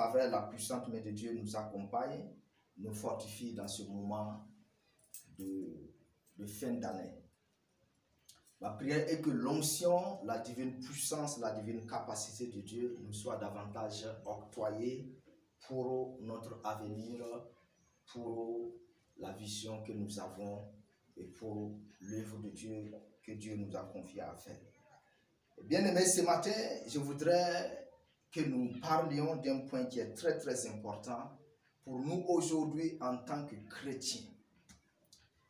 faveur, la puissante main de Dieu nous accompagne, nous fortifie dans ce moment de fin d'année. Ma prière est que l'onction, la divine puissance, la divine capacité de Dieu nous soit davantage octroyée pour notre avenir, pour la vision que nous avons et pour l'œuvre de Dieu que Dieu nous a confié à faire. Bien-aimés, ce matin, je voudrais que nous parlions d'un point qui est très très important pour nous aujourd'hui en tant que chrétiens.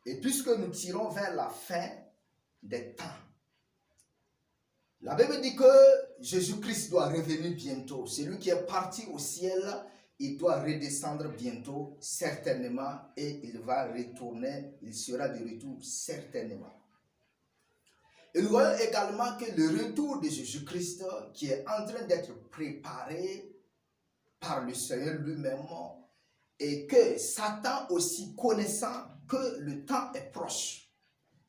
Et puisque nous tirons vers la fin des temps, la Bible dit que Jésus-Christ doit revenir bientôt. Celui qui est parti au ciel, il doit redescendre bientôt, certainement, et il va retourner, il sera de retour certainement. Et nous voyons également que le retour de Jésus-Christ, qui est en train d'être préparé par le Seigneur lui-même, et que Satan aussi connaissant que le temps est proche,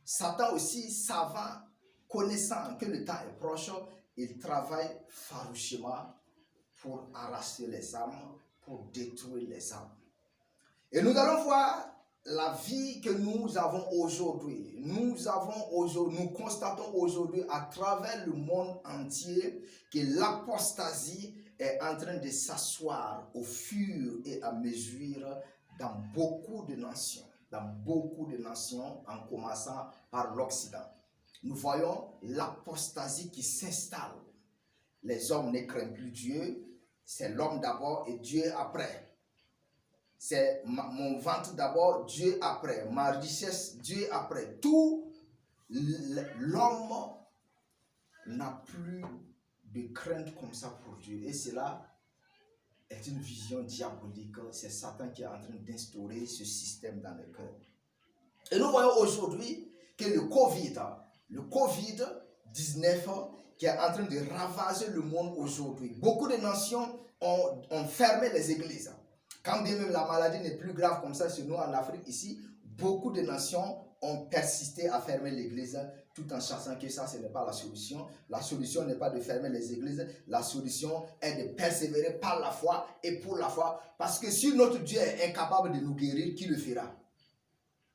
Satan aussi savant, connaissant que le temps est proche, il travaille farouchement pour arracher les âmes, pour détruire les âmes. Et nous allons voir la vie que nous avons aujourd'hui. Nous constatons aujourd'hui à travers le monde entier que l'apostasie est en train de s'asseoir au fur et à mesure dans beaucoup de nations. Dans beaucoup de nations, en commençant par l'Occident. Nous voyons l'apostasie qui s'installe. Les hommes ne craignent plus Dieu. C'est l'homme d'abord et Dieu après. C'est mon ventre d'abord, Dieu après. Ma richesse, Dieu après. Tout l'homme n'a plus de crainte comme ça pour Dieu. Et cela est une vision diabolique. C'est Satan qui est en train d'instaurer ce système dans le cœur. Et nous voyons aujourd'hui que le Covid-19 qui est en train de ravager le monde aujourd'hui. Beaucoup de nations ont fermé les églises. Quand bien même la maladie n'est plus grave comme ça chez nous en Afrique ici, beaucoup de nations ont persisté à fermer l'église tout en sachant que ça, ce n'est pas la solution. La solution n'est pas de fermer les églises. La solution est de persévérer par la foi et pour la foi. Parce que si notre Dieu est incapable de nous guérir, qui le fera?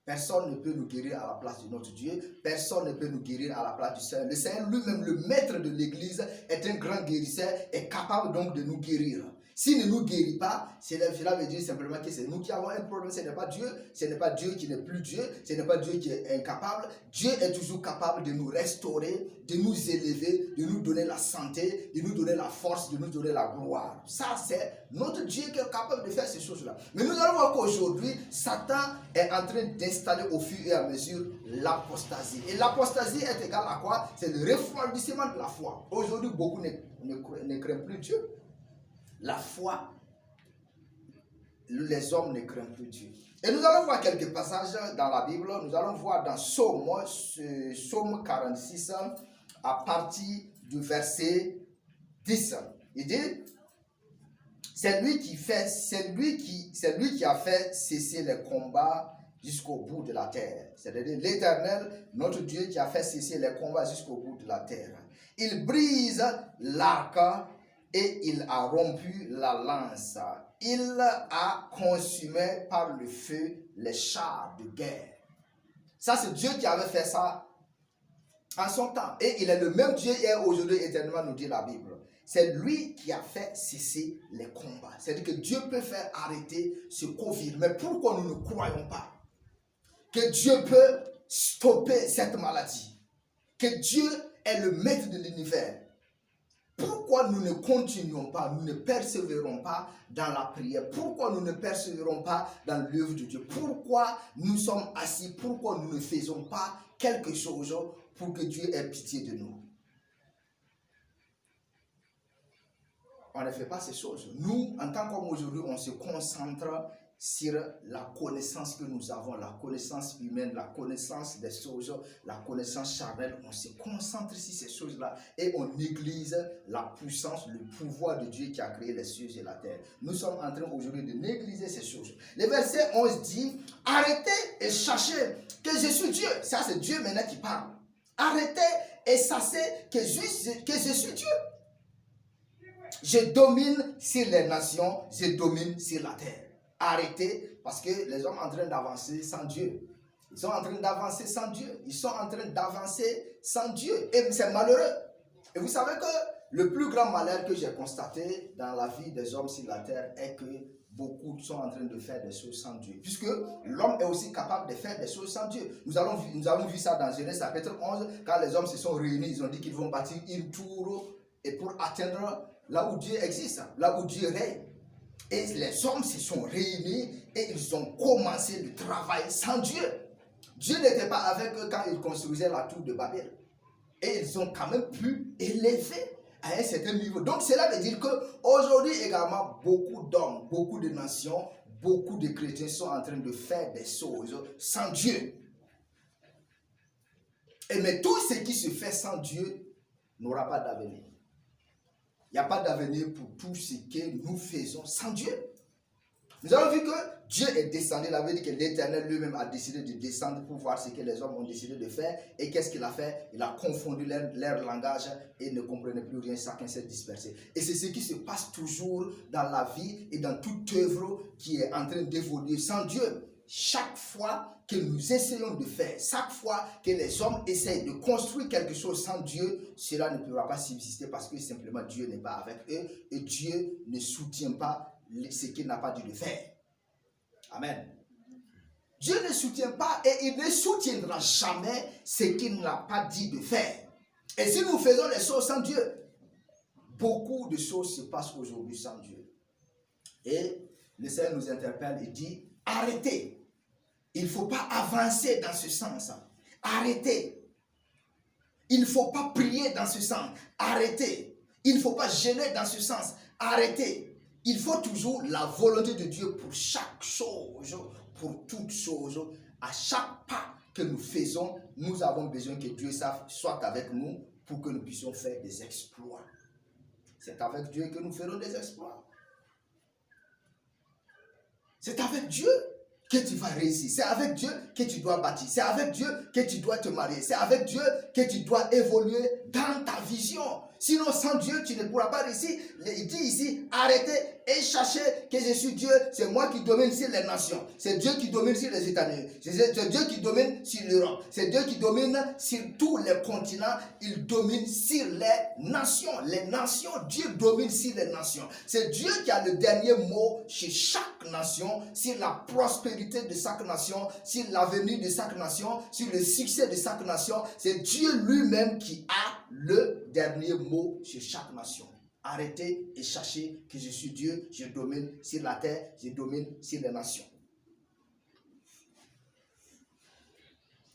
Personne ne peut nous guérir à la place de notre Dieu. Personne ne peut nous guérir à la place du Seigneur. Le Seigneur lui-même, le maître de l'église, est un grand guérisseur, est capable donc de nous guérir. S'il ne nous guérit pas, cela veut dire simplement que c'est nous qui avons un problème. Ce n'est pas Dieu. Ce n'est pas Dieu qui n'est plus Dieu. Ce n'est pas Dieu qui est incapable. Dieu est toujours capable de nous restaurer, de nous élever, de nous donner la santé, de nous donner la force, de nous donner la gloire. Ça, c'est notre Dieu qui est capable de faire ces choses-là. Mais nous allons voir qu'aujourd'hui, Satan est en train d'installer au fur et à mesure l'apostasie. Et l'apostasie est égale à quoi? C'est le refroidissement de la foi. Aujourd'hui, beaucoup ne craignent plus Dieu. La foi, les hommes ne craignent plus Dieu. Et nous allons voir quelques passages dans la Bible. Nous allons voir dans Psaume 46 à partir du verset 10. Il dit, c'est lui qui a fait cesser les combats jusqu'au bout de la terre. C'est-à-dire l'Éternel, notre Dieu, qui a fait cesser les combats jusqu'au bout de la terre. Il brise l'arc et il a rompu la lance. Il a consumé par le feu les chars de guerre. Ça, c'est Dieu qui avait fait ça en son temps. Et il est le même Dieu hier, aujourd'hui, éternellement, nous dit la Bible. C'est lui qui a fait cesser les combats. C'est-à-dire que Dieu peut faire arrêter ce Covid. Mais pourquoi nous ne croyons pas que Dieu peut stopper cette maladie? Que Dieu est le maître de l'univers. Pourquoi nous ne continuons pas, nous ne persévérons pas dans la prière? Pourquoi nous ne persévérons pas dans l'œuvre de Dieu? Pourquoi nous sommes assis? Pourquoi nous ne faisons pas quelque chose pour que Dieu ait pitié de nous? On ne fait pas ces choses. Nous, en tant qu'hommes aujourd'hui, on se concentre sur la connaissance que nous avons, la connaissance humaine, la connaissance des choses, la connaissance charnelle. On se concentre sur ces choses-là et on néglige la puissance, le pouvoir de Dieu qui a créé les cieux et la terre. Nous sommes en train aujourd'hui de négliger ces choses. Le verset 11 dit, arrêtez et cherchez que je suis Dieu. Ça, c'est Dieu maintenant qui parle. Arrêtez et sachez que je suis Dieu. Je domine sur les nations, je domine sur la terre. Arrêtez, parce que les hommes sont en train d'avancer sans Dieu. Ils sont en train d'avancer sans Dieu. Ils sont en train d'avancer sans Dieu. Et c'est malheureux. Et vous savez que le plus grand malheur que j'ai constaté dans la vie des hommes sur la terre est que beaucoup sont en train de faire des choses sans Dieu. Puisque l'homme est aussi capable de faire des choses sans Dieu. Nous avons vu ça dans Genèse chapitre 11, quand les hommes se sont réunis, ils ont dit qu'ils vont bâtir une tour et pour atteindre là où Dieu existe, là où Dieu règne. Et les hommes se sont réunis et ils ont commencé le travail sans Dieu. Dieu n'était pas avec eux quand ils construisaient la tour de Babel. Et ils ont quand même pu élever à un certain niveau. Donc cela veut dire qu'aujourd'hui également, beaucoup d'hommes, beaucoup de nations, beaucoup de chrétiens sont en train de faire des choses sans Dieu. Mais tout ce qui se fait sans Dieu n'aura pas d'avenir. Il n'y a pas d'avenir pour tout ce que nous faisons sans Dieu. Nous avons vu que Dieu est descendu. Il avait dit que l'Éternel lui-même a décidé de descendre pour voir ce que les hommes ont décidé de faire. Et qu'est-ce qu'il a fait? Il a confondu leur langage et ils ne comprenaient plus rien. Chacun s'est dispersé. Et c'est ce qui se passe toujours dans la vie et dans toute œuvre qui est en train d'évoluer sans Dieu. Chaque fois que nous essayons de faire, chaque fois que les hommes essayent de construire quelque chose sans Dieu, cela ne pourra pas subsister parce que simplement Dieu n'est pas avec eux et Dieu ne soutient pas ce qu'il n'a pas dû de faire. Amen. Dieu ne soutient pas et il ne soutiendra jamais ce qu'il n'a pas dit de faire. Et si nous faisons les choses sans Dieu, beaucoup de choses se passent aujourd'hui sans Dieu. Et le Seigneur nous interpelle et dit, arrêtez. Il ne faut pas avancer dans ce sens. Arrêtez. Il ne faut pas prier dans ce sens. Arrêtez. Il ne faut pas gêner dans ce sens. Arrêtez. Il faut toujours la volonté de Dieu pour chaque chose, pour toute chose. À chaque pas que nous faisons, nous avons besoin que Dieu soit avec nous pour que nous puissions faire des exploits. C'est avec Dieu que nous ferons des exploits. C'est avec Dieu que tu vas réussir. C'est avec Dieu que tu dois bâtir. C'est avec Dieu que tu dois te marier. C'est avec Dieu que tu dois évoluer dans ta vision. Sinon, sans Dieu, tu ne pourras pas réussir. Il dit ici, arrêtez et cherchez que je suis Dieu. C'est moi qui domine sur les nations. C'est Dieu qui domine sur les États-Unis. C'est Dieu qui domine sur l'Europe. C'est Dieu qui domine sur tous les continents. Il domine sur les nations. Les nations, Dieu domine sur les nations. C'est Dieu qui a le dernier mot chez chaque nation, sur la prospérité de chaque nation, sur l'avenir de chaque nation, sur le succès de chaque nation. C'est Dieu lui-même qui a le dernier mot sur chaque nation. Arrêtez et cherchez que je suis Dieu, je domine sur la terre, je domine sur les nations.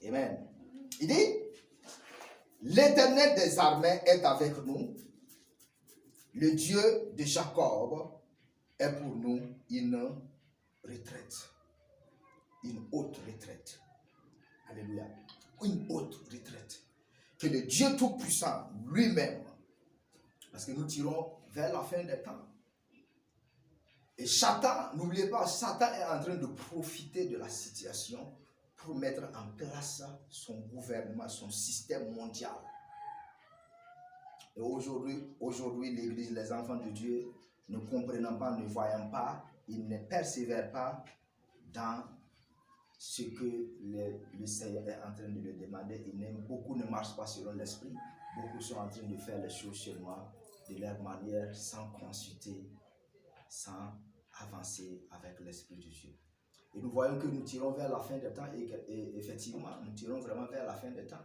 Amen. Il dit, l'Éternel des armées est avec nous, le Dieu de Jacob est pour nous une retraite, une haute retraite. Alléluia. Une haute retraite. Que le Dieu Tout-Puissant lui-même, parce que nous tirons vers la fin des temps. Et Satan, n'oubliez pas, Satan est en train de profiter de la situation pour mettre en place son gouvernement, son système mondial. Et aujourd'hui, l'Église, les enfants de Dieu, ne comprenant pas, ne voyant pas, ils ne persévèrent pas dans ce que le Seigneur est en train de leur demander. Beaucoup ne marchent pas selon l'esprit. Beaucoup sont en train de faire les choses seulement de leur manière, sans consulter, sans avancer avec l'esprit de Dieu. Et nous voyons que nous tirons vers la fin des temps et effectivement, nous tirons vraiment vers la fin des temps.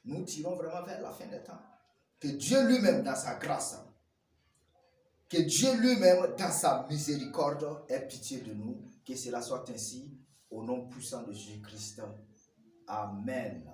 Nous tirons vraiment vers la fin des temps. Que Dieu lui-même, dans sa grâce, que Dieu lui-même, dans sa miséricorde, ait pitié de nous. Que cela soit ainsi, au nom puissant de Jésus-Christ. Amen.